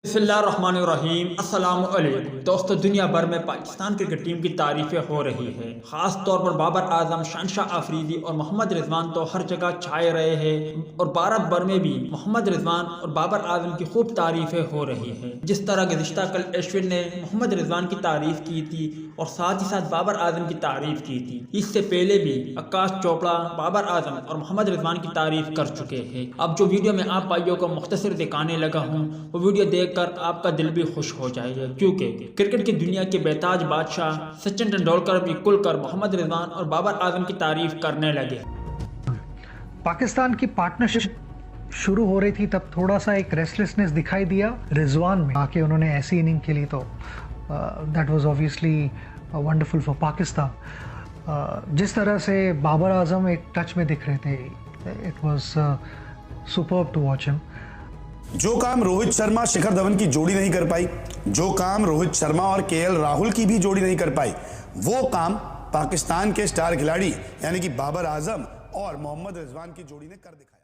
बिस्मिल्लाहिर्रहमानिर्रहीम अस्सलाम वालेकुम दोस्तों, दुनिया भर में पाकिस्तान क्रिकेट टीम की तारीफें हो रही है। ख़ास तौर पर बाबर आजम, शहनशाह आफरीदी और मोहम्मद रिजवान तो हर जगह छाए रहे हैं और भारत भर में भी मोहम्मद रिजवान और बाबर आजम की खूब तारीफें हो रही है। जिस तरह गुज़िश्ता कल अश्विन ने मोहम्मद रिजवान की तारीफ की थी और साथ ही साथ बाबर आजम की तारीफ की थी, इससे पहले भी आकाश चोपड़ा बाबर आजम और मोहम्मद रिजवान की तारीफ कर चुके हैं। अब जो वीडियो में आप भाइयों को मुख्तसर दिखाने लगा हूँ, वो वीडियो देखकर आपका दिल भी खुश हो जाएगा, क्योंकि क्रिकेट की दुनिया के बेताज बादशाह सचिन तेंदुलकर भी खुलकर मोहम्मद रिजवान और बाबर आजम की तारीफ करने लगे। पाकिस्तान की पार्टनरशिप शुरू हो रही थी तब थोड़ा सा एक रेस्टलेसनेस दिखाई दिया रिजवान में आके उन्होंने ऐसी इनिंग खेली, तो that was obviously wonderful for Pakistan. जिस तरह से बाबर आजम एक टच में दिख रहे थे, it was superb to watch him. जो काम रोहित शर्मा शिखर धवन की जोड़ी नहीं कर पाई, जो काम रोहित शर्मा और केएल राहुल की भी जोड़ी नहीं कर पाई, वो काम पाकिस्तान के स्टार खिलाड़ी यानी कि बाबर आजम और मोहम्मद रिजवान की जोड़ी ने कर दिखाया।